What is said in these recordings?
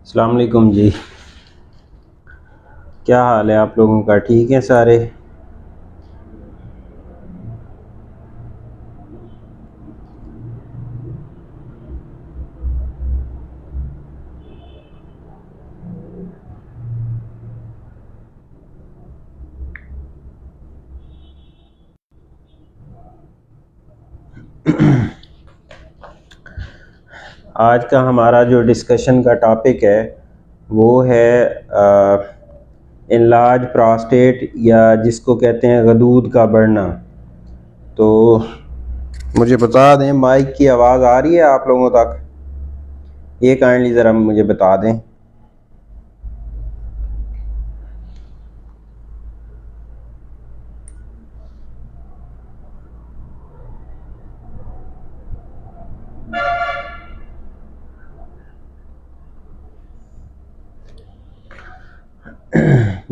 अस्सलाम वालेकुम जी। क्या हाल है आप लोगों का? ठीक है सारे? आज का हमारा जो डिस्कशन का टॉपिक है वो है इनलार्ज प्रोस्टेट या जिसको कहते हैं गदूद का बढ़ना। तो मुझे बता दें, माइक की आवाज़ आ रही है आप लोगों तक? ये काइंडली ज़रा मुझे बता दें।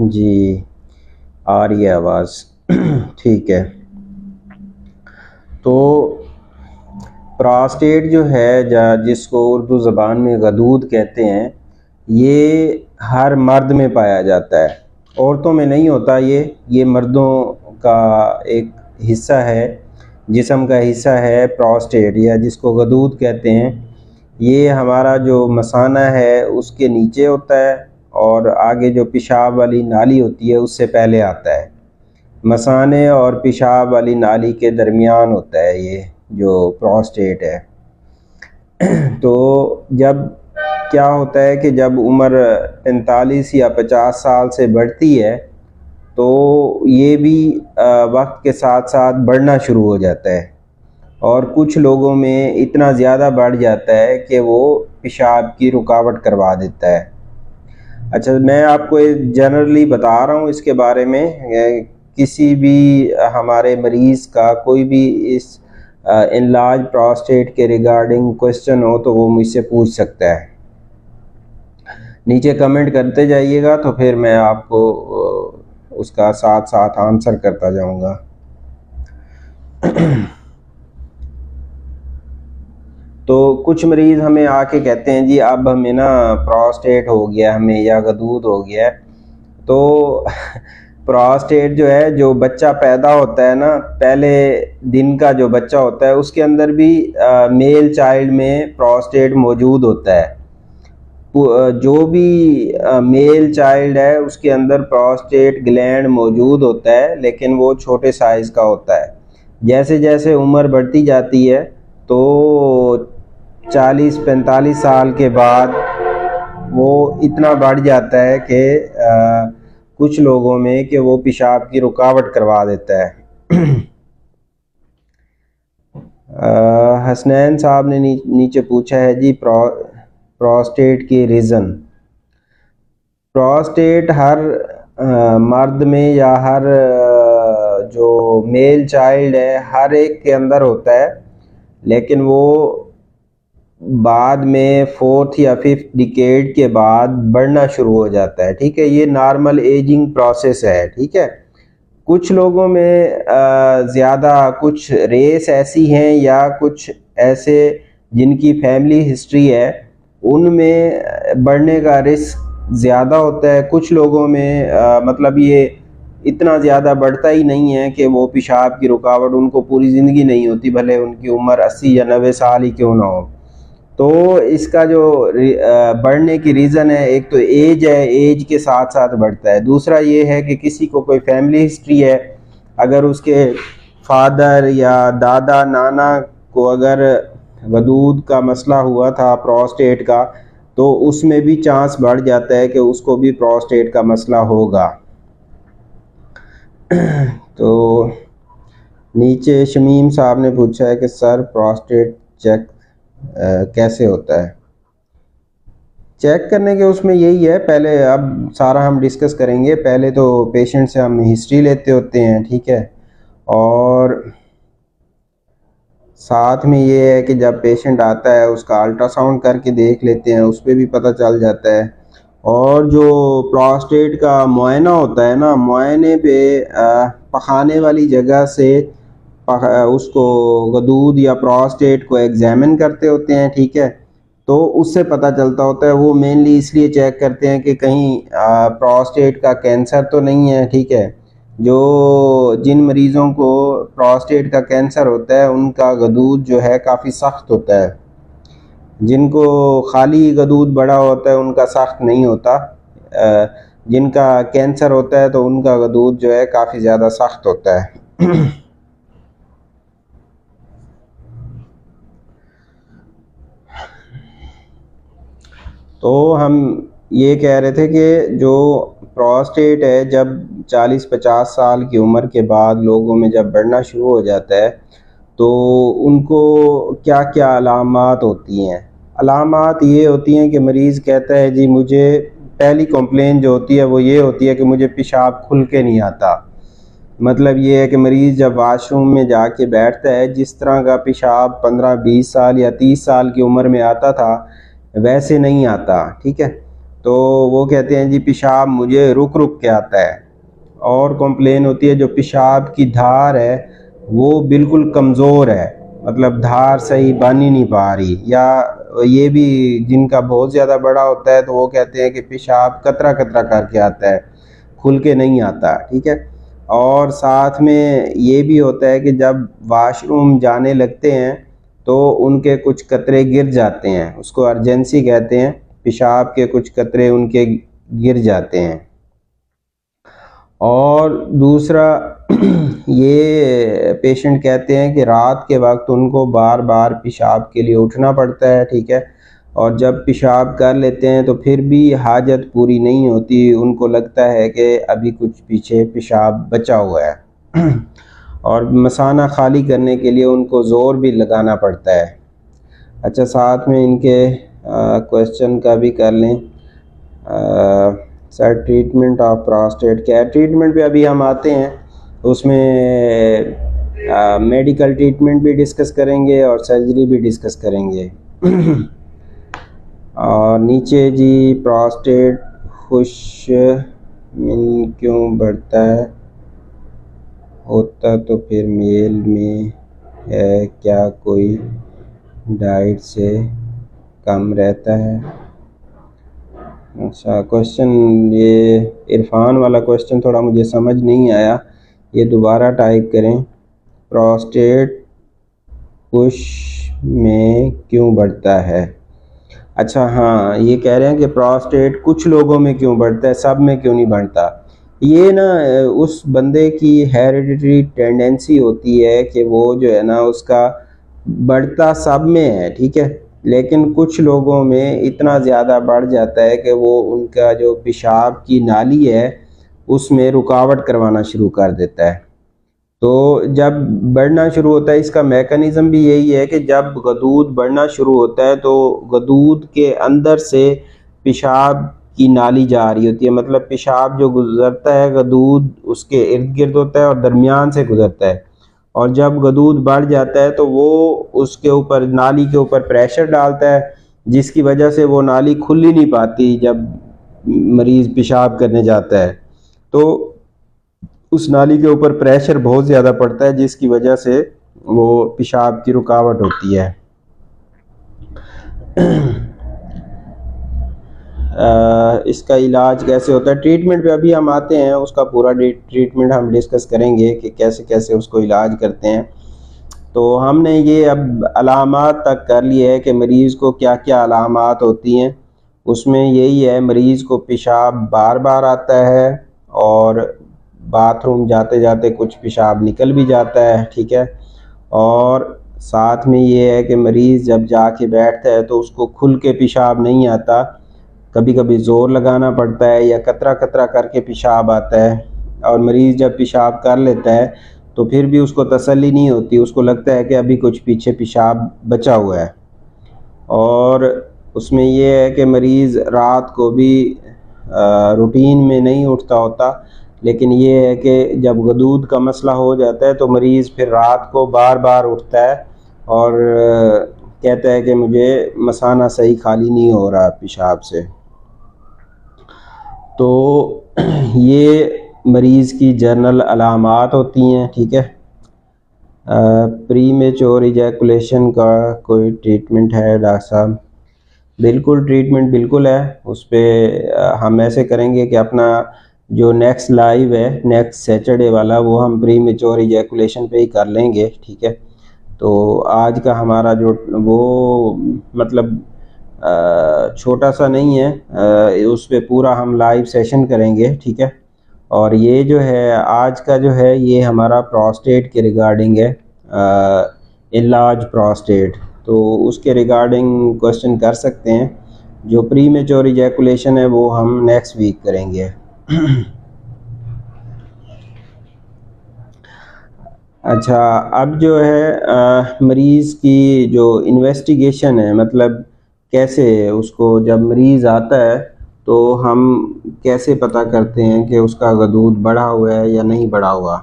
जी, आ रही है आवाज़। ठीक है। तो प्रोस्टेट जो है जिसको उर्दू ज़बान में गदूद कहते हैं, ये हर मर्द में पाया जाता है, औरतों में नहीं होता। ये मर्दों का एक हिस्सा है, जिस्म का हिस्सा है प्रोस्टेट या जिसको गदूद कहते हैं। ये हमारा जो मसाना है उसके नीचे होता है और आगे जो पेशाब वाली नाली होती है उससे पहले आता है। मसाने और पेशाब वाली नाली के दरमियान होता है ये जो प्रोस्टेट है। तो जब क्या होता है कि जब उम्र 45 या 50 साल से बढ़ती है तो ये भी वक्त के साथ साथ बढ़ना शुरू हो जाता है, और कुछ लोगों में इतना ज़्यादा बढ़ जाता है कि वो पेशाब की रुकावट करवा देता है। अच्छा, मैं आपको जनरली बता रहा हूँ इसके बारे में। किसी भी हमारे मरीज़ का कोई भी इस इनलार्ज प्रोस्टेट के रिगार्डिंग क्वेश्चन हो तो वो मुझसे पूछ सकता है। नीचे कमेंट करते जाइएगा तो फिर मैं आपको उसका साथ साथ आंसर करता जाऊंगा। तो कुछ मरीज़ हमें आके कहते हैं जी अब हमें ना प्रोस्टेट हो गया हमें या गदूद हो गया है। तो प्रोस्टेट जो है, जो बच्चा पैदा होता है ना, पहले दिन का जो बच्चा होता है उसके अंदर भी मेल चाइल्ड में प्रोस्टेट मौजूद होता है। जो भी मेल चाइल्ड है उसके अंदर प्रोस्टेट ग्लैंड मौजूद होता है, लेकिन वो छोटे साइज़ का होता है। जैसे जैसे उम्र बढ़ती जाती है तो 40-45 साल के बाद वो इतना बढ़ जाता है कि कुछ लोगों में कि वो पेशाब की रुकावट करवा देता है। हसनैन साहब ने नीचे पूछा है जी प्रोस्टेट की रीज़न। प्रोस्टेट हर मर्द में या हर जो मेल चाइल्ड है हर एक के अंदर होता है, लेकिन वो बाद में 4th या 5th डिकेड के बाद बढ़ना शुरू हो जाता है। ठीक है, ये नॉर्मल एजिंग प्रोसेस है। ठीक है, कुछ लोगों में ज़्यादा, कुछ रेस ऐसी हैं या कुछ ऐसे जिनकी फैमिली हिस्ट्री है उनमें बढ़ने का रिस्क ज़्यादा होता है। कुछ लोगों में मतलब ये इतना ज़्यादा बढ़ता ही नहीं है कि वो पेशाब की रुकावट उनको पूरी ज़िंदगी नहीं होती, भले उनकी उम्र 80 या 90 साल ही क्यों ना हो। तो इसका जो बढ़ने की रीज़न है, एक तो एज है, एज के साथ साथ बढ़ता है। दूसरा ये है कि किसी को कोई फैमिली हिस्ट्री है, अगर उसके फादर या दादा नाना को अगर वदूद का मसला हुआ था प्रोस्टेट का, तो उसमें भी चांस बढ़ जाता है कि उसको भी प्रोस्टेट का मसला होगा। तो नीचे शमीम साहब ने पूछा है कि सर प्रोस्टेट चेक कैसे होता है? चेक करने के उसमें यही है, पहले अब सारा हम डिस्कस करेंगे। पहले तो पेशेंट से हम हिस्ट्री लेते होते हैं, ठीक है, और साथ में ये है कि जब पेशेंट आता है उसका अल्ट्रासाउंड करके देख लेते हैं, उस पर भी पता चल जाता है। और जो प्रोस्टेट का मुआयना होता है ना, मुआयने पे पखाने वाली जगह से उसको गदूद या प्रोस्टेट को एग्जामिन करते होते हैं। ठीक है, तो उससे पता चलता होता है। वो मेनली इसलिए चेक करते हैं कि कहीं प्रोस्टेट का कैंसर तो नहीं है, ठीक है। जो जिन मरीज़ों को प्रोस्टेट का कैंसर होता है उनका गदूद जो है काफ़ी सख्त होता है, जिनको खाली गदूद बड़ा होता है उनका सख्त नहीं होता। जिनका कैंसर होता है तो उनका गदूद जो है काफ़ी ज़्यादा सख्त होता है। तो हम ये कह रहे थे कि जो प्रोस्टेट है जब 40-50 साल की उम्र के बाद लोगों में जब बढ़ना शुरू हो जाता है तो उनको क्या क्या अलामात होती हैं। अलामात ये होती हैं कि मरीज़ कहता है जी मुझे पहली कंप्लेन जो होती है वो ये होती है कि मुझे पेशाब खुल के नहीं आता। मतलब ये है कि मरीज़ जब वाशरूम में जाके बैठता है, जिस तरह का पेशाब 15-20 साल या 30 साल की उम्र में आता था वैसे नहीं आता, ठीक है। तो वो कहते हैं जी पेशाब मुझे रुक रुक के आता है। और कंप्लेन होती है जो पेशाब की धार है वो बिल्कुल कमज़ोर है, मतलब धार सही बन ही नहीं पा रही। या ये भी जिनका बहुत ज़्यादा बड़ा होता है तो वो कहते हैं कि पेशाब कतरा कतरा करके आता है, खुल के नहीं आता, ठीक है। और साथ में ये भी होता है कि जब वाशरूम जाने लगते हैं तो उनके कुछ कतरे गिर जाते हैं, उसको अर्जेंसी कहते हैं, पेशाब के कुछ कतरे उनके गिर जाते हैं। और दूसरा ये पेशेंट कहते हैं कि रात के वक्त उनको बार बार पेशाब के लिए उठना पड़ता है, ठीक है। और जब पेशाब कर लेते हैं तो फिर भी हाजत पूरी नहीं होती, उनको लगता है कि अभी कुछ पीछे पेशाब बचा हुआ है। और मसाना खाली करने के लिए उनको ज़ोर भी लगाना पड़ता है। अच्छा, साथ में इनके क्वेश्चन का भी कर लें। सर ट्रीटमेंट ऑफ प्रोस्टेट क्या है? ट्रीटमेंट पे अभी हम आते हैं, उसमें मेडिकल ट्रीटमेंट भी डिस्कस करेंगे और सर्जरी भी डिस्कस करेंगे। और नीचे जी प्रोस्टेट खुश मिन क्यों बढ़ता है, होता तो फिर मेल में है, क्या कोई डाइट से कम रहता है? अच्छा, क्वेश्चन ये इरफान वाला क्वेश्चन थोड़ा मुझे समझ नहीं आया, ये दोबारा टाइप करें। प्रोस्टेट पुश में क्यों बढ़ता है? अच्छा हाँ, ये कह रहे हैं कि प्रोस्टेट कुछ लोगों में क्यों बढ़ता है, सब में क्यों नहीं बढ़ता। ये ना उस बंदे की हेरिडिटरी टेंडेंसी होती है कि वो जो है ना उसका बढ़ता सब में है, ठीक है। लेकिन कुछ लोगों में इतना ज़्यादा बढ़ जाता है कि वो उनका जो पेशाब की नाली है उसमें रुकावट करवाना शुरू कर देता है। तो जब बढ़ना शुरू होता है, इसका मैकेनिज़्म भी यही है कि जब गदूद बढ़ना शुरू होता है तो गदूद के अंदर से पेशाब की नाली जा रही होती है, मतलब पेशाब जो गुज़रता है गदूद उसके इर्द गिर्द होता है और दरमियान से गुज़रता है। और जब गदूद बढ़ जाता है तो वो उसके ऊपर नाली के ऊपर प्रेशर डालता है, जिसकी वजह से वो नाली खुल ही नहीं पाती जब मरीज़ पेशाब करने जाता है। तो उस नाली के ऊपर प्रेशर बहुत ज़्यादा पड़ता है जिसकी वजह से वो पेशाब की रुकावट होती है। इसका इलाज कैसे होता है? ट्रीटमेंट पे अभी हम आते हैं, उसका पूरा ट्रीटमेंट हम डिस्कस करेंगे कि कैसे कैसे उसको इलाज करते हैं। तो हमने ये अब अलामात तक कर लिए है कि मरीज़ को क्या क्या अलामात होती हैं। उसमें यही है, मरीज़ को पेशाब बार बार आता है और बाथरूम जाते जाते कुछ पेशाब निकल भी जाता है, ठीक है। और साथ में ये है कि मरीज़ जब जाके बैठता है तो उसको खुल के पेशाब नहीं आता, कभी कभी ज़ोर लगाना पड़ता है या कतरा कतरा करके पेशाब आता है। और मरीज़ जब पेशाब कर लेता है तो फिर भी उसको तसल्ली नहीं होती, उसको लगता है कि अभी कुछ पीछे पेशाब बचा हुआ है। और उसमें ये है कि मरीज़ रात को भी रूटीन में नहीं उठता होता, लेकिन ये है कि जब गदूद का मसला हो जाता है तो मरीज़ फिर रात को बार बार उठता है और कहता है कि मुझे मसाना सही खाली नहीं हो रहा पेशाब से। तो ये मरीज़ की जनरल अलामात होती हैं, ठीक है। प्री मेच्योर इजैकुलेशन का कोई ट्रीटमेंट है डॉक्टर साहब? बिल्कुल ट्रीटमेंट बिल्कुल है उस पर। हम ऐसे करेंगे कि अपना जो नेक्स्ट लाइव है नेक्स्ट सैटरडे वाला वो हम प्री मेच्योर इजैकुलेशन पे ही कर लेंगे, ठीक है। तो आज का हमारा जो वो मतलब छोटा सा नहीं है, उस पे पूरा हम लाइव सेशन करेंगे, ठीक है। और ये जो है आज का जो है ये हमारा प्रोस्टेट के रिगार्डिंग है, इलाज प्रोस्टेट। तो उसके रिगार्डिंग क्वेश्चन कर सकते हैं। जो प्री मेच्योर इजैकुलेशन है वो हम नेक्स्ट वीक करेंगे। अच्छा, अब जो है मरीज़ की जो इन्वेस्टिगेशन है, मतलब कैसे उसको जब मरीज़ आता है तो हम कैसे पता करते हैं कि उसका गदूद बढ़ा हुआ है या नहीं बढ़ा हुआ।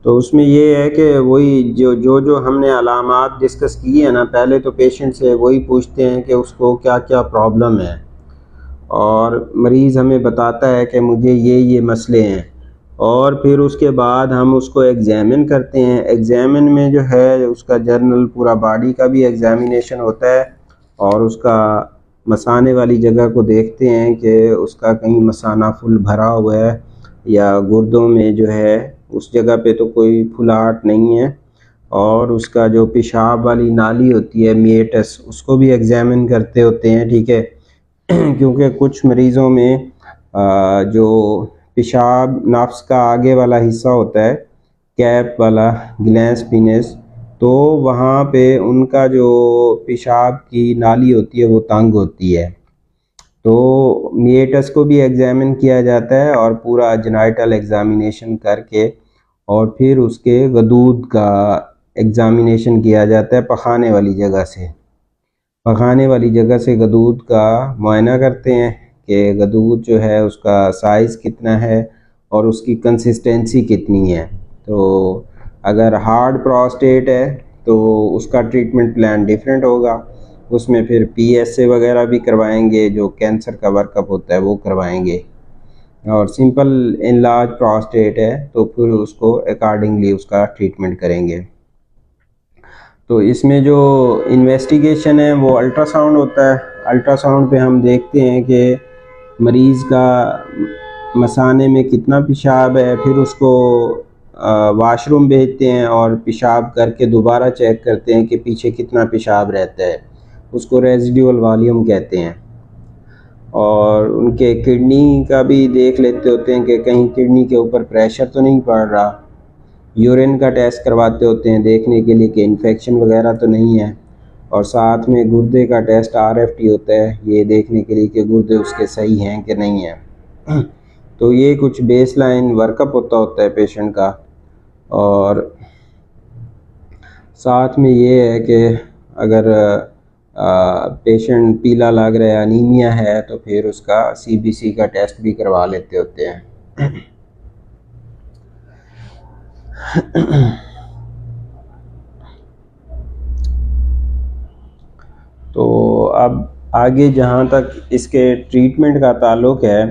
तो उसमें ये है कि वही जो हमने अलामात डिस्कस किए हैं ना, पहले तो पेशेंट से वही पूछते हैं कि उसको क्या क्या प्रॉब्लम है, और मरीज़ हमें बताता है कि मुझे ये मसले हैं, और फिर उसके बाद हम उसको एग्ज़ामिन करते हैं। एग्ज़ामिन में जो है उसका जर्नल पूरा बॉडी का भी एग्ज़ामिनेशन होता है, और उसका मसाने वाली जगह को देखते हैं कि उसका कहीं मसाना फुल भरा हुआ है या गुर्दों में जो है उस जगह पे तो कोई फुलाहट नहीं है। और उसका जो पेशाब वाली नाली होती है मिएटस, उसको भी एग्ज़ामिन करते होते हैं, ठीक है। क्योंकि कुछ मरीज़ों में जो पेशाब नफ्स का आगे वाला हिस्सा होता है, कैप वाला ग्लैंस पीनस, तो वहाँ पे उनका जो पेशाब की नाली होती है वो तंग होती है। तो मिएटस को भी एग्ज़ामिन किया जाता है और पूरा जेनाइटल एग्ज़ामिनेशन करके, और फिर उसके गदूद का एग्ज़ामिनेशन किया जाता है पखाने वाली जगह से। पकाने वाली जगह से गदूद का मुआयना करते हैं कि गदूद जो है उसका साइज़ कितना है और उसकी कंसिस्टेंसी कितनी है। तो अगर हार्ड प्रोस्टेट है तो उसका ट्रीटमेंट प्लान डिफरेंट होगा, उसमें फिर पीएसए वगैरह भी करवाएंगे, जो कैंसर का वर्कअप होता है वो करवाएंगे। और सिंपल इनलार्ज प्रोस्टेट है तो फिर उसको अकॉर्डिंगली उसका ट्रीटमेंट करेंगे। तो इसमें जो इन्वेस्टिगेशन है वो अल्ट्रासाउंड होता है। अल्ट्रासाउंड पे हम देखते हैं कि मरीज़ का मसाने में कितना पेशाब है, फिर उसको वाशरूम भेजते हैं और पेशाब करके दोबारा चेक करते हैं कि पीछे कितना पेशाब रहता है, उसको रेजिडुअल वॉल्यूम कहते हैं। और उनके किडनी का भी देख लेते होते हैं कि कहीं किडनी के ऊपर प्रेशर तो नहीं पड़ रहा। यूरिन का टेस्ट करवाते होते हैं देखने के लिए कि इन्फेक्शन वगैरह तो नहीं है, और साथ में गुर्दे का टेस्ट आरएफटी होता है ये देखने के लिए कि गुर्दे उसके सही हैं कि नहीं है। तो ये कुछ बेसलाइन वर्कअप होता है पेशेंट का। और साथ में ये है कि अगर पेशेंट पीला लग रहा है, अनीमिया है, तो फिर उसका सीबीसी का टेस्ट भी करवा लेते होते हैं। तो अब आगे जहाँ तक इसके ट्रीटमेंट का ताल्लुक़ है,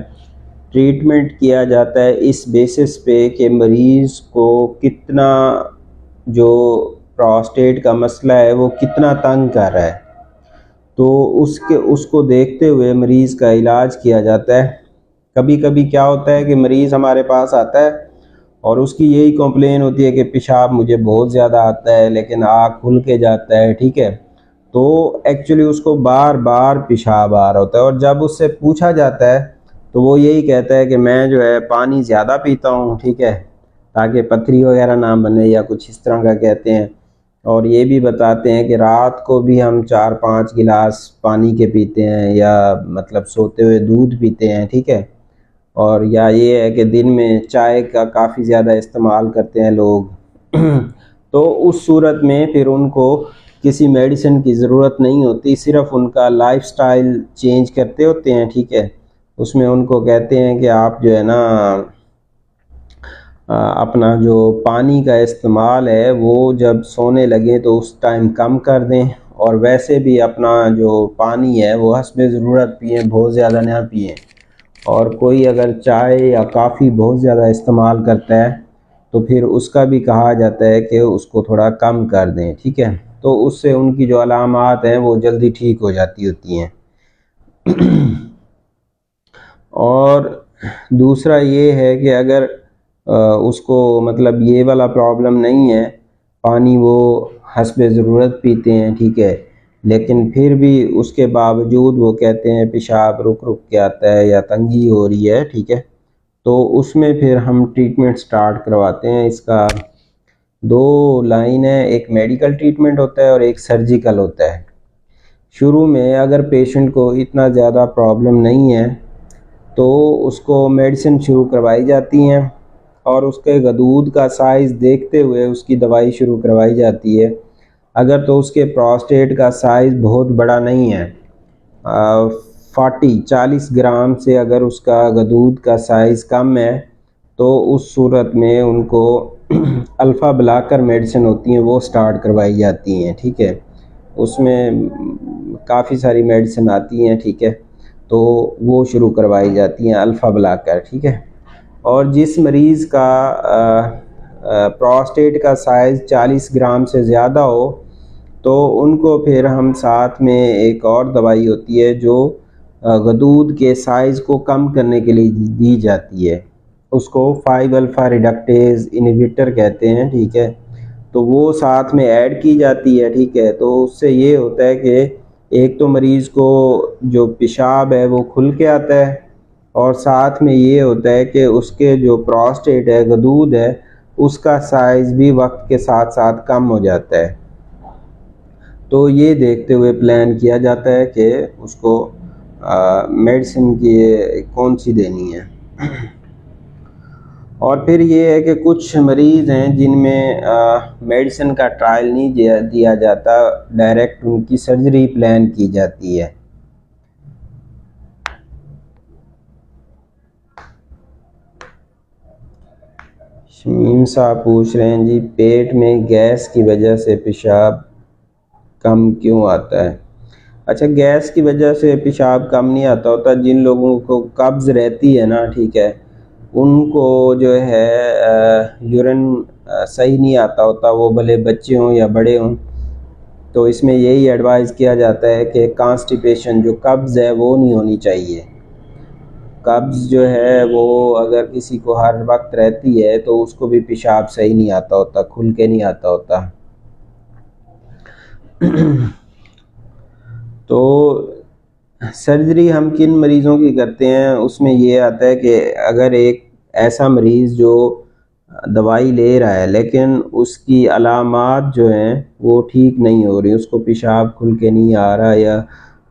ट्रीटमेंट किया जाता है इस बेसिस पे कि मरीज़ को कितना जो प्रोस्टेट का मसला है वो कितना तंग कर रहा है, तो उसको देखते हुए मरीज़ का इलाज किया जाता है। कभी कभी क्या होता है कि मरीज़ हमारे पास आता है और उसकी यही कंप्लेन होती है कि पेशाब मुझे बहुत ज़्यादा आता है लेकिन आँख खुल के जाता है, ठीक है। तो एक्चुअली उसको बार बार पेशाब आ रहा होता है, और जब उससे पूछा जाता है तो वो यही कहता है कि मैं जो है पानी ज़्यादा पीता हूँ, ठीक है, ताकि पथरी वगैरह ना बने या कुछ इस तरह का कहते हैं। और ये भी बताते हैं कि रात को भी हम 4-5 गिलास पानी के पीते हैं, या मतलब सोते हुए दूध पीते हैं, ठीक है। और या ये है कि दिन में चाय का काफ़ी ज़्यादा इस्तेमाल करते हैं लोग। तो उस सूरत में फिर उनको किसी मेडिसिन की ज़रूरत नहीं होती, सिर्फ उनका लाइफस्टाइल चेंज करते होते हैं, ठीक है। उसमें उनको कहते हैं कि आप जो है ना अपना जो पानी का इस्तेमाल है वो जब सोने लगे तो उस टाइम कम कर दें, और वैसे भी अपना जो पानी है वो हस्बे ज़रूरत पिएँ, बहुत ज़्यादा ना पिएँ। और कोई अगर चाय या काफ़ी बहुत ज़्यादा इस्तेमाल करता है तो फिर उसका भी कहा जाता है कि उसको थोड़ा कम कर दें, ठीक है। तो उससे उनकी जो अलामात हैं वो जल्दी ठीक हो जाती होती हैं। और दूसरा ये है कि अगर उसको मतलब ये वाला प्रॉब्लम नहीं है, पानी वो हस्बे ज़रूरत पीते हैं, ठीक है, लेकिन फिर भी उसके बावजूद वो कहते हैं पेशाब रुक रुक के आता है या तंगी हो रही है, ठीक है, तो उसमें फिर हम ट्रीटमेंट स्टार्ट करवाते हैं। इसका दो लाइन है, एक मेडिकल ट्रीटमेंट होता है और एक सर्जिकल होता है। शुरू में अगर पेशेंट को इतना ज़्यादा प्रॉब्लम नहीं है तो उसको मेडिसिन शुरू करवाई जाती हैं और उसके गदूद का साइज़ देखते हुए उसकी दवाई शुरू करवाई जाती है। अगर तो उसके प्रोस्टेट का साइज़ बहुत बड़ा नहीं है, 40 ग्राम से अगर उसका गदूद का साइज़ कम है तो उस सूरत में उनको अल्फ़ा ब्लॉकर मेडिसिन होती हैं वो स्टार्ट करवाई जाती हैं, ठीक है। उसमें काफ़ी सारी मेडिसिन आती हैं, ठीक है, तो वो शुरू करवाई जाती हैं अल्फ़ा ब्लॉकर, ठीक है। और जिस मरीज़ का प्रोस्टेट का साइज़ 40 ग्राम से ज़्यादा हो तो उनको फिर हम साथ में एक और दवाई होती है जो गदूद के साइज़ को कम करने के लिए दी जाती है, उसको 5 अल्फ़ा रिडक्टेज इनहिबिटर कहते हैं, ठीक है। तो वो साथ में ऐड की जाती है, ठीक है। तो उससे ये होता है कि एक तो मरीज़ को जो पेशाब है वो खुल के आता है और साथ में ये होता है कि उसके जो प्रोस्टेट है, गदूद है, उसका साइज़ भी वक्त के साथ साथ कम हो जाता है। तो ये देखते हुए प्लान किया जाता है कि उसको मेडिसिन की कौन सी देनी है। और फिर ये है कि कुछ मरीज़ हैं जिनमें मेडिसिन का ट्रायल नहीं दिया जाता, डायरेक्ट उनकी सर्जरी प्लान की जाती है। शमीम साहब पूछ रहे हैं जी, पेट में गैस की वजह से पेशाब कम क्यों आता है? अच्छा, गैस की वजह से पेशाब कम नहीं आता होता। जिन लोगों को कब्ज़ रहती है ना, ठीक है, उनको जो है यूरिन सही नहीं आता होता, वो भले बच्चे हों या बड़े हों। तो इसमें यही एडवाइस किया जाता है कि कॉन्स्टिपेशन जो कब्ज़ है वो नहीं होनी चाहिए। कब्ज़ जो है वो अगर किसी को हर वक्त रहती है तो उसको भी पेशाब सही नहीं आता होता, खुल के नहीं आता होता। तो सर्जरी हम किन मरीज़ों की करते हैं, उसमें ये आता है कि अगर एक ऐसा मरीज़ जो दवाई ले रहा है लेकिन उसकी अलामात जो हैं वो ठीक नहीं हो रही, उसको पेशाब खुल के नहीं आ रहा या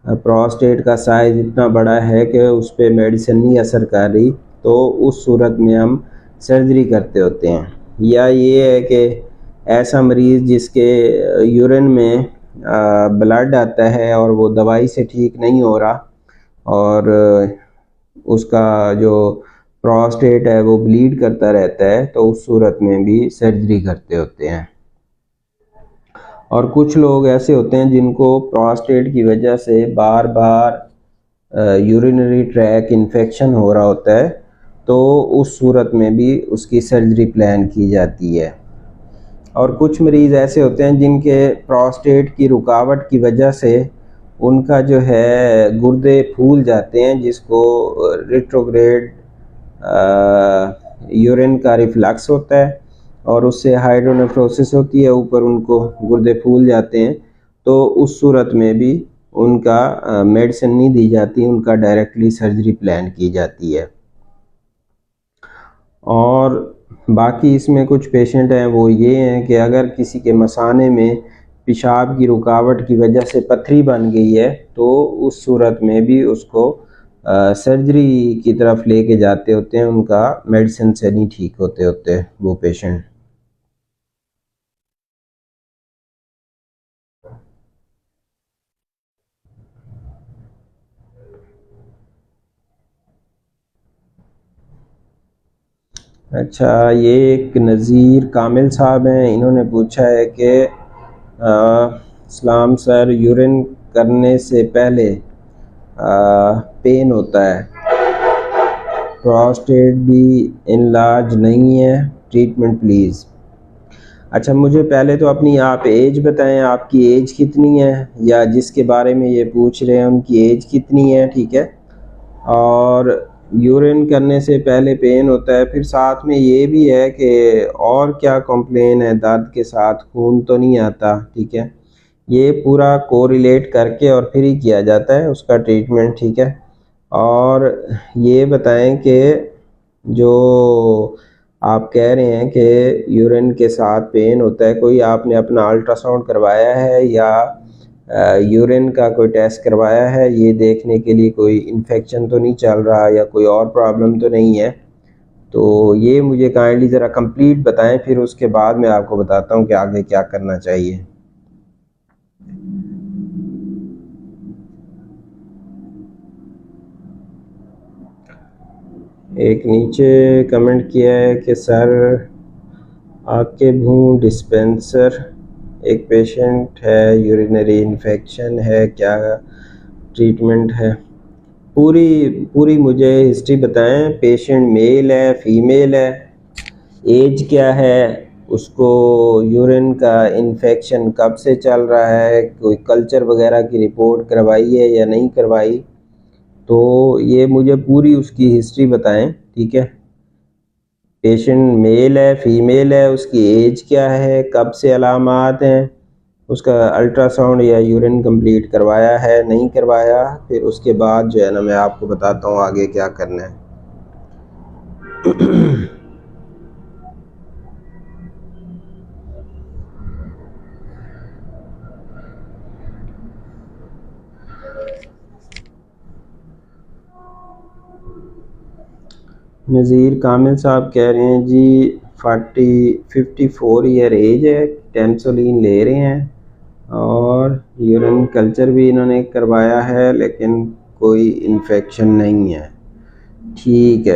प्रोस्टेट का साइज़ इतना बड़ा है कि उस पर मेडिसिन नहीं असर कर रही, तो उस सूरत में हम सर्जरी करते होते हैं। या ये है कि ऐसा मरीज़ जिसके यूरिन में ब्लड आता है और वो दवाई से ठीक नहीं हो रहा और उसका जो प्रोस्टेट है वो ब्लीड करता रहता है, तो उस सूरत में भी सर्जरी करते होते हैं। और कुछ लोग ऐसे होते हैं जिनको प्रोस्टेट की वजह से बार बार यूरिनरी ट्रैक इन्फेक्शन हो रहा होता है, तो उस सूरत में भी उसकी सर्जरी प्लान की जाती है। और कुछ मरीज़ ऐसे होते हैं जिनके प्रोस्टेट की रुकावट की वजह से उनका जो है गुर्दे फूल जाते हैं, जिसको रिट्रोग्रेड यूरिन का रिफ्लक्स होता है और उससे हाइड्रोनेफ्रोसिस होती है, ऊपर उनको गुर्दे फूल जाते हैं। तो उस सूरत में भी उनका मेडिसिन नहीं दी जाती, उनका डायरेक्टली सर्जरी प्लान की जाती है। और बाकी इसमें कुछ पेशेंट हैं वो ये हैं कि अगर किसी के मसाने में पेशाब की रुकावट की वजह से पथरी बन गई है तो उस सूरत में भी उसको सर्जरी की तरफ लेके जाते होते हैं, उनका मेडिसिन से नहीं ठीक होते वो पेशेंट। अच्छा, ये एक नज़ीर कामिल साहब हैं, इन्होंने पूछा है कि सलाम सर, यूरिन करने से पहले पेन होता है प्रोस्टेट भी इनलार्ज नहीं है, ट्रीटमेंट प्लीज़। अच्छा, मुझे पहले तो अपनी आप एज बताएं, आपकी एज कितनी है, या जिसके बारे में ये पूछ रहे हैं उनकी एज कितनी है, ठीक है। और यूरिन करने से पहले पेन होता है, फिर साथ में ये भी है कि और क्या कंप्लेन है, दर्द के साथ खून तो नहीं आता, ठीक है। ये पूरा कोरिलेट करके और फिर ही किया जाता है उसका ट्रीटमेंट, ठीक है। और ये बताएं कि जो आप कह रहे हैं कि यूरिन के साथ पेन होता है, कोई आपने अपना अल्ट्रासाउंड करवाया है या यूरिन का कोई टेस्ट करवाया है, ये देखने के लिए कोई इन्फेक्शन तो नहीं चल रहा या कोई और प्रॉब्लम तो नहीं है? तो ये मुझे काइंडली ज़रा कंप्लीट बताएं, फिर उसके बाद मैं आपको बताता हूँ कि आगे क्या करना चाहिए। एक नीचे कमेंट किया है कि सर आके भूं डिस्पेंसर, एक पेशेंट है, यूरिनरी इन्फेक्शन है, क्या ट्रीटमेंट है? पूरी पूरी मुझे हिस्ट्री बताएं। पेशेंट मेल है, फीमेल है, एज क्या है, उसको यूरिन का इन्फेक्शन कब से चल रहा है, कोई कल्चर वगैरह की रिपोर्ट करवाई है या नहीं करवाई, तो ये मुझे पूरी उसकी हिस्ट्री बताएं, ठीक है। पेशेंट मेल है, फीमेल है, उसकी एज क्या है, कब से अलामात हैं, उसका अल्ट्रासाउंड या यूरिन कंप्लीट करवाया है नहीं करवाया, फिर उसके बाद जो है ना मैं आपको बताता हूँ आगे क्या करना है। नज़ीर कामिल साहब कह रहे हैं जी 54 ईयर एज है, टेंसोलिन ले रहे हैं और यूरिन कल्चर भी इन्होंने करवाया है लेकिन कोई इन्फेक्शन नहीं है, ठीक है।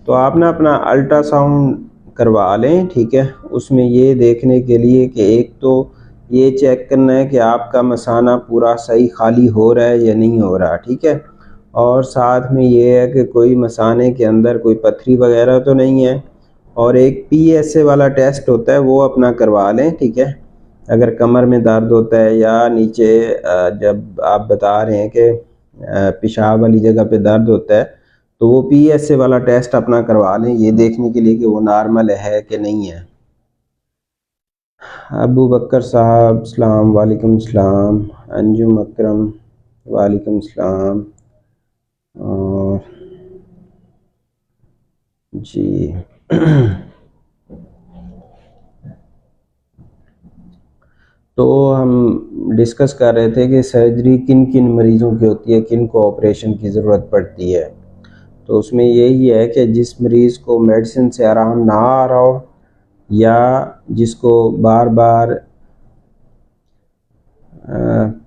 तो आप ना अपना अल्ट्रासाउंड करवा लें, ठीक है। उसमें ये देखने के लिए कि एक तो ये चेक करना है कि आपका मसाना पूरा सही खाली हो रहा है या नहीं हो रहा, ठीक है। और साथ में ये है कि कोई मसाने के अंदर कोई पथरी वगैरह तो नहीं है। और एक PSA वाला टेस्ट होता है, वो अपना करवा लें, ठीक है। अगर कमर में दर्द होता है या नीचे जब आप बता रहे हैं कि पेशाब वाली जगह पे दर्द होता है, तो वो PSA वाला टेस्ट अपना करवा लें, ये देखने के लिए कि वो नॉर्मल है कि नहीं है। अबू बकर साहब सलाम, वालेकुम सलाम। अंजुम अकरम वालेकुम सलाम। और जी तो हम डिस्कस कर रहे थे कि सर्जरी किन किन मरीज़ों की होती है, किन को ऑपरेशन की ज़रूरत पड़ती है। तो उसमें यही है कि जिस मरीज़ को मेडिसिन से आराम ना आ रहा हो या जिसको बार बार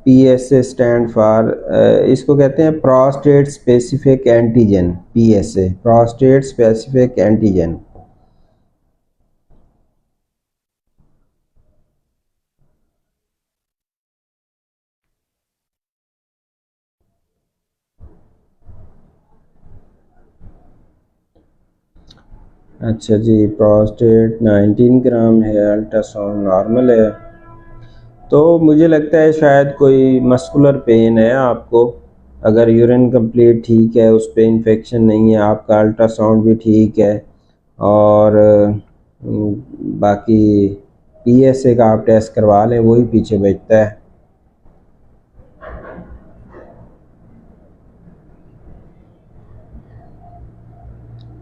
PSA स्टैंड फॉर, इसको कहते हैं prostate specific antigen, PSA prostate specific antigen. अच्छा जी, प्रोस्टेट 19 ग्राम है, अल्ट्रासाउंड नॉर्मल है। तो मुझे लगता है शायद कोई मस्कुलर पेन है आपको। अगर यूरिन कंप्लीट ठीक है, उस पर इन्फेक्शन नहीं है, आपका अल्ट्रासाउंड भी ठीक है और बाकी PSA का आप टेस्ट करवा लें, वही पीछे बचता है।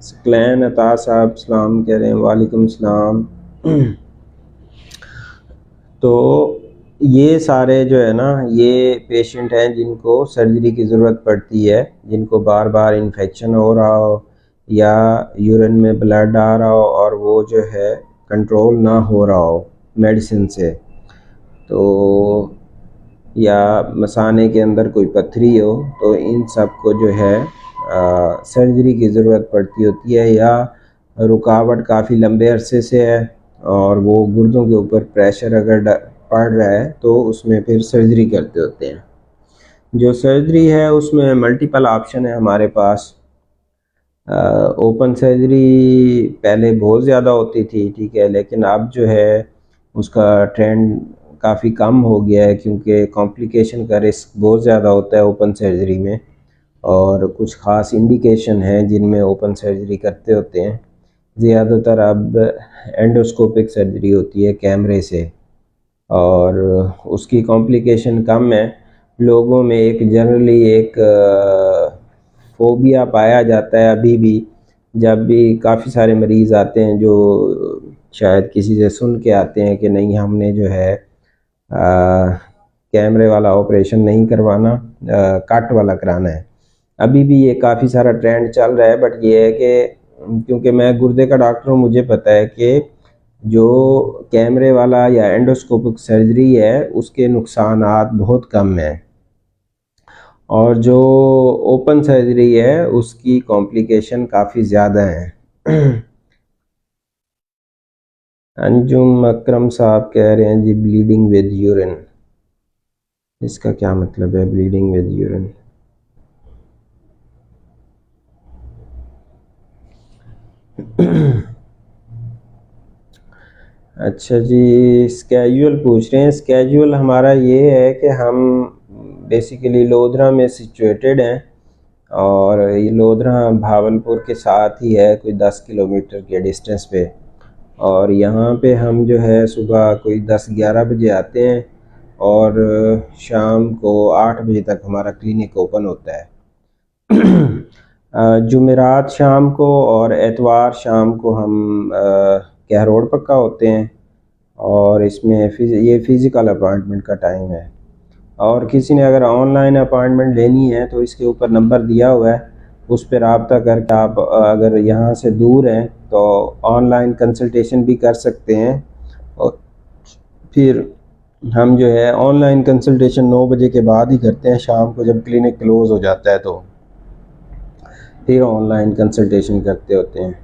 सकलैन अता साहब सलाम कह रहे हैं, वालेकुम सलाम। तो ये सारे जो है ना, ये पेशेंट हैं जिनको सर्जरी की ज़रूरत पड़ती है, जिनको बार बार इन्फेक्शन हो रहा हो या यूरिन में ब्लड आ रहा हो और वो जो है कंट्रोल ना हो रहा हो मेडिसिन से, तो या मसाने के अंदर कोई पथरी हो, तो इन सब को जो है सर्जरी की ज़रूरत पड़ती होती है। या रुकावट काफ़ी लंबे अरसे से है और वो गुर्दों के ऊपर प्रेशर अगर पड़ रहा है तो उसमें फिर सर्जरी करते होते हैं। जो सर्जरी है उसमें मल्टीपल ऑप्शन है हमारे पास। ओपन सर्जरी पहले बहुत ज़्यादा होती थी, ठीक है, लेकिन अब जो है उसका ट्रेंड काफ़ी कम हो गया है, क्योंकि कॉम्प्लिकेशन का रिस्क बहुत ज़्यादा होता है ओपन सर्जरी में, और कुछ ख़ास इंडिकेशन हैं जिनमें ओपन सर्जरी करते होते हैं। ज़्यादातर अब एंडोस्कोपिक सर्जरी होती है कैमरे से, और उसकी कॉम्प्लिकेशन कम है। लोगों में एक जनरली एक फोबिया पाया जाता है अभी भी, जब भी काफ़ी सारे मरीज़ आते हैं जो शायद किसी से सुन के आते हैं कि नहीं हमने जो है कैमरे वाला ऑपरेशन नहीं करवाना, कट वाला कराना है। अभी भी ये काफ़ी सारा ट्रेंड चल रहा है, बट ये है कि क्योंकि मैं गुर्दे का डॉक्टर हूँ, मुझे पता है कि जो कैमरे वाला या एंडोस्कोपिक सर्जरी है उसके नुकसानात बहुत कम हैं, और जो ओपन सर्जरी है उसकी कॉम्प्लिकेशन काफ़ी ज़्यादा हैं। अंजुम अकरम साहब कह रहे हैं जी ब्लीडिंग विद यूरिन, इसका क्या मतलब है ब्लीडिंग विद यूरिन? अच्छा जी, स्केड्यूल पूछ रहे हैं। स्केड्यूल हमारा ये है कि हम बेसिकली लोधरा में सिचुएटेड हैं, और ये लोधरा भावलपुर के साथ ही है, कोई 10 किलोमीटर के डिस्टेंस पे। और यहाँ पे हम जो है सुबह कोई 10-11 बजे आते हैं, और शाम को 8 बजे तक हमारा क्लिनिक ओपन होता है। जुमेरात शाम को और एतवार शाम को हम क्या रोड पक्का होते हैं, और इसमें ये फ़िज़िकल अपॉइंटमेंट का टाइम है। और किसी ने अगर ऑनलाइन अपॉइंटमेंट लेनी है तो इसके ऊपर नंबर दिया हुआ है, उस पर रब्ता करके आप अगर यहाँ से दूर हैं तो ऑनलाइन कंसल्टेशन भी कर सकते हैं। और फिर हम जो है ऑनलाइन कंसल्टेशन 9 बजे के बाद ही करते हैं, शाम को जब क्लिनिक क्लोज़ हो जाता है तो फिर ऑनलाइन कंसल्टेशन करते होते हैं।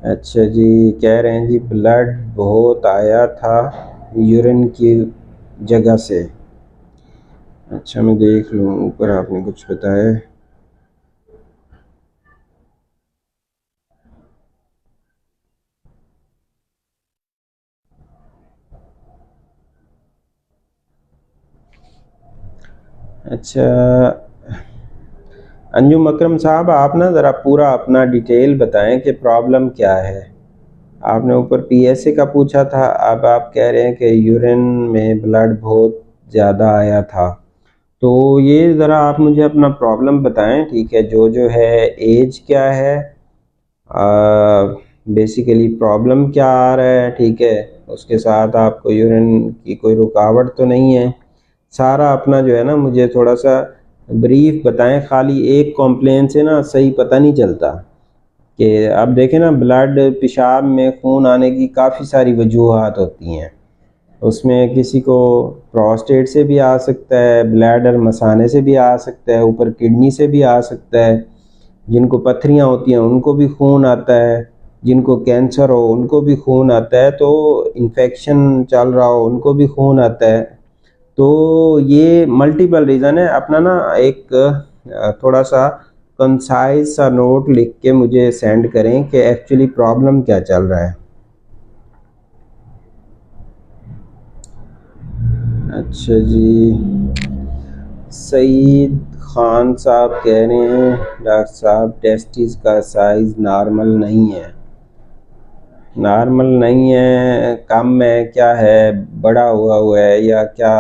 अच्छा जी, कह रहे हैं जी ब्लड बहुत आया था यूरिन की जगह से। अच्छा मैं देख लूँ, ऊपर आपने कुछ बताया है। अच्छा अंजुम अकरम साहब, आप ना ज़रा पूरा अपना डिटेल बताएं कि प्रॉब्लम क्या है। आपने ऊपर पीएसए का पूछा था, अब आप कह रहे हैं कि यूरिन में ब्लड बहुत ज़्यादा आया था। तो ये ज़रा आप मुझे अपना प्रॉब्लम बताएं, ठीक है, जो है एज क्या है, बेसिकली प्रॉब्लम क्या आ रहा है, ठीक है, उसके साथ आपको यूरिन की कोई रुकावट तो नहीं है। सारा अपना जो है ना मुझे थोड़ा सा ब्रीफ बताएं, खाली एक कॉम्प्लेन से ना सही पता नहीं चलता। कि अब देखें ना, ब्लड पेशाब में खून आने की काफ़ी सारी वजूहात होती हैं। उसमें किसी को प्रोस्टेट से भी आ सकता है, ब्लैडर मसाने से भी आ सकता है, ऊपर किडनी से भी आ सकता है, जिनको पथरियाँ होती हैं उनको भी खून आता है, जिनको कैंसर हो उनको भी खून आता है, तो इन्फेक्शन चल रहा हो उनको भी खून आता है। तो ये मल्टीपल रीज़न है। अपना ना एक थोड़ा सा कंसाइज सा नोट लिख के मुझे सेंड करें कि एक्चुअली प्रॉब्लम क्या चल रहा है। अच्छा जी, सईद खान साहब कह रहे हैं डॉक्टर साहब टेस्टिस का साइज़ नॉर्मल नहीं है। नॉर्मल नहीं है, कम है, क्या है, बड़ा हुआ है या क्या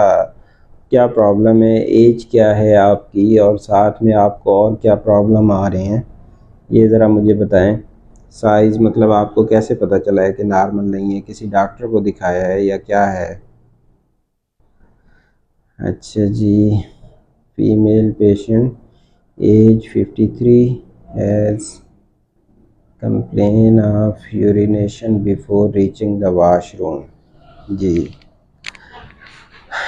क्या प्रॉब्लम है, एज क्या है आपकी, और साथ में आपको और क्या प्रॉब्लम आ रहे हैं, ये ज़रा मुझे बताएं। साइज़ मतलब आपको कैसे पता चला है कि नॉर्मल नहीं है, किसी डॉक्टर को दिखाया है या क्या है? अच्छा जी, female patient age 53 has complain of urination before reaching the washroom. जी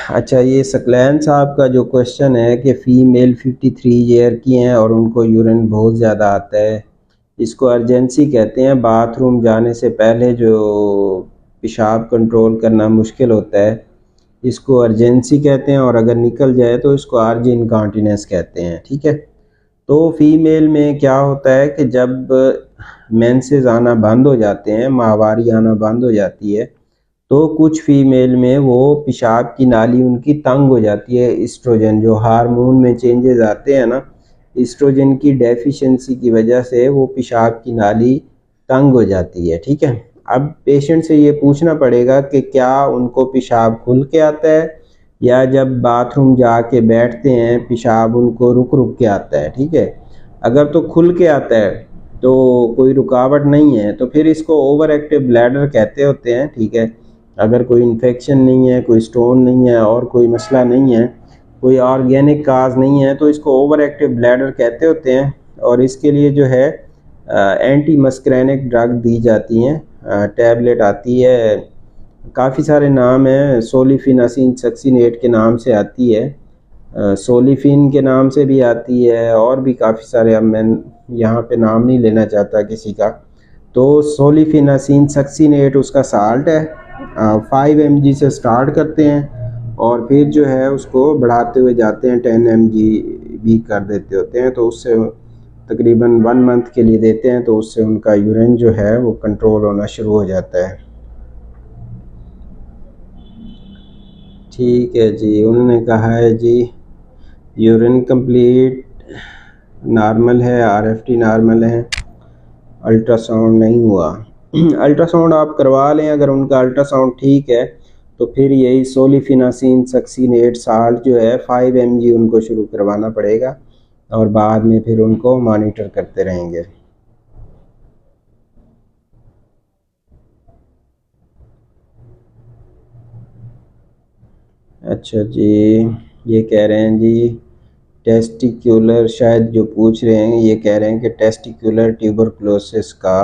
अच्छा, ये सकलैन साहब का जो क्वेश्चन है कि फ़ीमेल 53 ईयर की हैं और उनको यूरिन बहुत ज़्यादा आता है, इसको अर्जेंसी कहते हैं। बाथरूम जाने से पहले जो पेशाब कंट्रोल करना मुश्किल होता है, इसको अर्जेंसी कहते हैं, और अगर निकल जाए तो इसको आर्जी इनकॉन्टिनेंस कहते हैं। ठीक है, तो फीमेल में क्या होता है कि जब मेंसेस आना बंद हो जाते हैं, माहवारी आना बंद हो जाती है, तो कुछ फीमेल में वो पेशाब की नाली उनकी तंग हो जाती है। इस्ट्रोजन जो हार्मोन में चेंजेस आते हैं ना, इस्ट्रोजन की डेफिशिएंसी की वजह से वो पेशाब की नाली तंग हो जाती है। ठीक है, अब पेशेंट से ये पूछना पड़ेगा कि क्या उनको पेशाब खुल के आता है या जब बाथरूम जाके बैठते हैं पेशाब उनको रुक रुक के आता है। ठीक है, अगर तो खुल के आता है तो कोई रुकावट नहीं है, तो फिर इसको ओवर एक्टिव ब्लैडर कहते होते हैं। ठीक है, अगर कोई इन्फेक्शन नहीं है, कोई स्टोन नहीं है और कोई मसला नहीं है, कोई ऑर्गेनिक काज नहीं है, तो इसको ओवर एक्टिव ब्लैडर कहते होते हैं। और इसके लिए जो है एंटी मस्करेनिक ड्रग दी जाती हैं, टैबलेट आती है, काफ़ी सारे नाम हैं, सोलिफिनासिन सक्सिनेट के नाम से आती है, सोलिफिन के नाम से भी आती है, और भी काफ़ी सारे, अब मैं यहाँ पे नाम नहीं लेना चाहता किसी का। तो सोलिफिनासिन सक्सिनेट उसका साल्ट है, 5 mg से स्टार्ट करते हैं और फिर जो है उसको बढ़ाते हुए जाते हैं, 10 mg भी कर देते होते हैं। तो उससे तकरीबन 1 मंथ के लिए देते हैं, तो उससे उनका यूरिन जो है वो कंट्रोल होना शुरू हो जाता है। ठीक है जी, उन्होंने कहा है जी यूरिन कंप्लीट नॉर्मल है, आरएफटी नॉर्मल है, अल्ट्रासाउंड नहीं हुआ। अल्ट्रासाउंड आप करवा लें, अगर उनका अल्ट्रासाउंड ठीक है तो फिर यही सोलिफिनासिन सक्सिनेट साल्ट जो है 5 mg उनको शुरू करवाना पड़ेगा, और बाद में फिर उनको मॉनिटर करते रहेंगे। अच्छा जी, ये कह रहे हैं जी टेस्टिक्यूलर, शायद जो पूछ रहे हैं ये कह रहे हैं कि टेस्टिक्यूलर ट्यूबरकुलोसिस का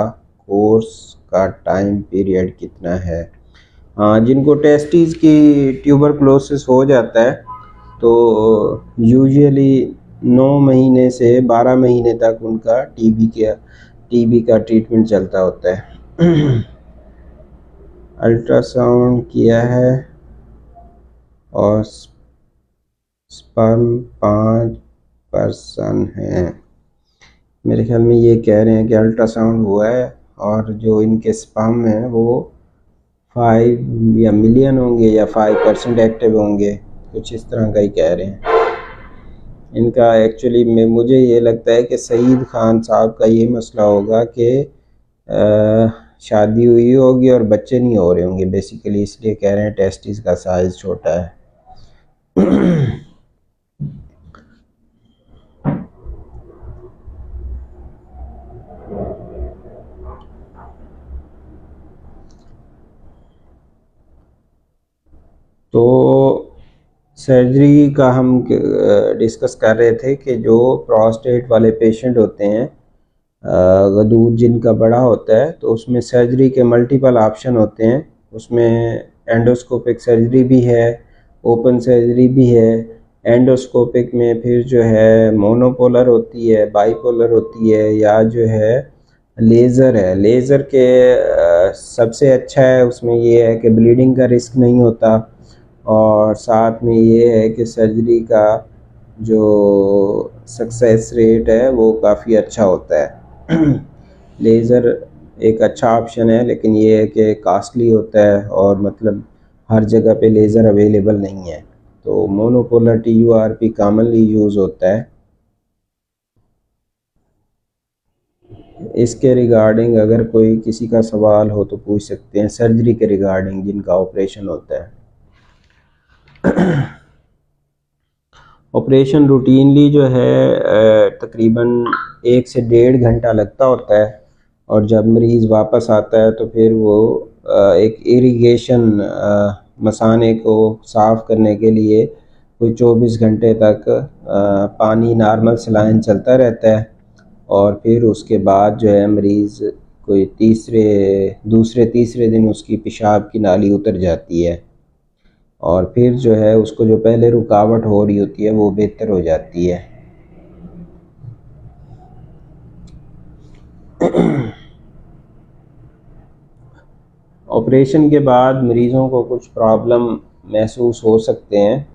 कोर्स का टाइम पीरियड कितना है। हाँ, जिनको टेस्टिस की ट्यूबरकुलोसिस हो जाता है तो यूजुअली 9 महीने से 12 महीने तक उनका टीबी का ट्रीटमेंट चलता होता है। अल्ट्रासाउंड किया है और स्पर्म 5% है। मेरे ख्याल में ये कह रहे हैं कि अल्ट्रासाउंड हुआ है और जो इनके स्पर्म हैं वो 5 या मिलियन होंगे या 5% एक्टिव होंगे, कुछ इस तरह का ही कह रहे हैं। इनका एक्चुअली में मुझे ये लगता है कि सईद खान साहब का ये मसला होगा कि शादी हुई होगी और बच्चे नहीं हो रहे होंगे बेसिकली, इसलिए कह रहे हैं टेस्टिस का साइज़ छोटा है। तो सर्जरी का हम डिस्कस कर रहे थे कि जो प्रोस्टेट वाले पेशेंट होते हैं, गदूद जिनका बड़ा होता है, तो उसमें सर्जरी के मल्टीपल ऑप्शन होते हैं। उसमें एंडोस्कोपिक सर्जरी भी है, ओपन सर्जरी भी है। एंडोस्कोपिक में फिर जो है मोनोपोलर होती है, बाईपोलर होती है, या जो है लेज़र है। लेज़र के सबसे अच्छा है, उसमें ये है कि ब्लीडिंग का रिस्क नहीं होता, और साथ में ये है कि सर्जरी का जो सक्सेस रेट है वो काफ़ी अच्छा होता है। लेज़र एक अच्छा ऑप्शन है, लेकिन ये है कि कॉस्टली होता है और मतलब हर जगह पे लेज़र अवेलेबल नहीं है। तो मोनोपोलर TURP कॉमनली यूज़ होता है। इसके रिगार्डिंग अगर कोई किसी का सवाल हो तो पूछ सकते हैं, सर्जरी के रिगार्डिंग जिनका ऑपरेशन होता है। ऑपरेशन रूटीनली जो है तकरीबन 1 से 1.5 घंटा लगता होता है, और जब मरीज़ वापस आता है तो फिर वो एक इरिगेशन मसाने को साफ़ करने के लिए कोई 24 घंटे तक पानी नॉर्मल सलाइन चलता रहता है, और फिर उसके बाद जो है मरीज़ कोई दूसरे तीसरे दिन उसकी पेशाब की नाली उतर जाती है, और फिर जो है उसको जो पहले रुकावट हो रही होती है वो बेहतर हो जाती है। ऑपरेशन के बाद मरीज़ों को कुछ प्रॉब्लम महसूस हो सकते हैं।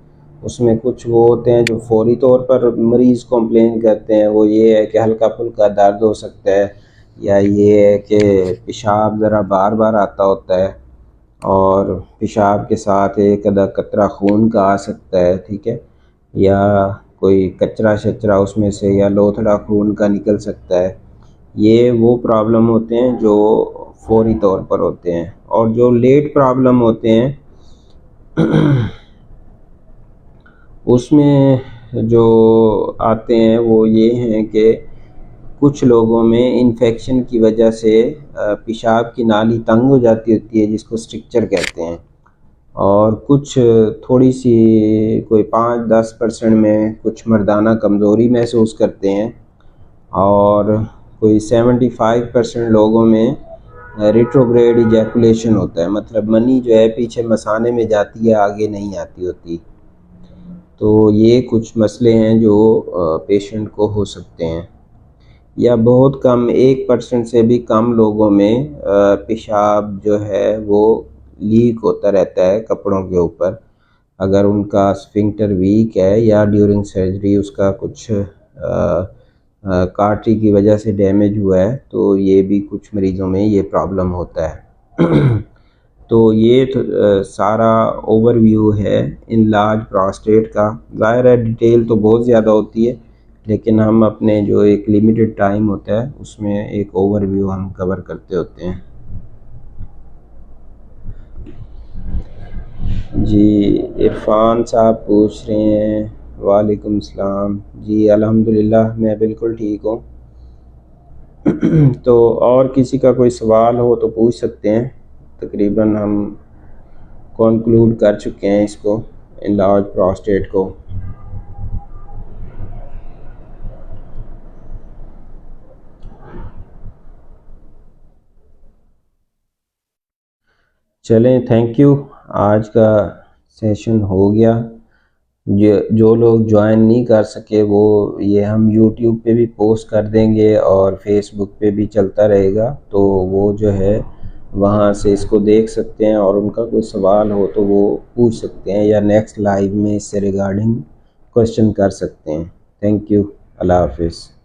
उसमें कुछ वो होते हैं जो फौरी तौर पर मरीज़ कंप्लेन करते हैं, वो ये है कि हल्का फुल्का दर्द हो सकता है, या ये है कि पेशाब ज़रा बार बार आता होता है और पेशाब के साथ एक आधा कतरा खून का आ सकता है, ठीक है, या कोई कचरा शचरा उसमें से या लोथड़ा खून का निकल सकता है। ये वो प्रॉब्लम होते हैं जो फौरी तौर पर होते हैं। और जो लेट प्रॉब्लम होते हैं उसमें जो आते हैं वो ये हैं कि कुछ लोगों में इन्फेक्शन की वजह से पेशाब की नाली तंग हो जाती होती है, जिसको स्ट्रिक्चर कहते हैं, और कुछ थोड़ी सी कोई 5-10% में कुछ मर्दाना कमज़ोरी महसूस करते हैं, और कोई 75% लोगों में रिट्रोग्रेड इजैकुलेशन होता है, मतलब मनी जो है पीछे मसाने में जाती है, आगे नहीं आती होती। तो ये कुछ मसले हैं जो पेशेंट को हो सकते हैं। या बहुत कम 1% से भी कम लोगों में पेशाब जो है वो लीक होता रहता है कपड़ों के ऊपर, अगर उनका स्फिंक्टर वीक है या ड्यूरिंग सर्जरी उसका कुछ कार्टरी की वजह से डैमेज हुआ है, तो ये भी कुछ मरीज़ों में ये प्रॉब्लम होता है। तो ये सारा ओवरव्यू है इनलार्ज प्रोस्टेट का। ज़ाहिर है डिटेल तो बहुत ज़्यादा होती है, लेकिन हम अपने जो एक लिमिटेड टाइम होता है उसमें एक ओवरव्यू हम कवर करते होते हैं। जी, इरफान साहब पूछ रहे हैं, वालेकुम सलाम। जी अल्हम्दुलिल्लाह मैं बिल्कुल ठीक हूँ। तो और किसी का कोई सवाल हो तो पूछ सकते हैं। तकरीबन हम कंक्लूड कर चुके हैं इसको, इनलार्ज प्रोस्टेट को। चलें, थैंक यू। आज का सेशन हो गया। जो लोग ज्वाइन नहीं कर सके वो ये हम यूट्यूब पे भी पोस्ट कर देंगे और फेसबुक पे भी चलता रहेगा, तो वो जो है वहाँ से इसको देख सकते हैं, और उनका कोई सवाल हो तो वो पूछ सकते हैं या नेक्स्ट लाइव में इससे रिगार्डिंग क्वेश्चन कर सकते हैं। Thank you. अल्लाह हाफिज़।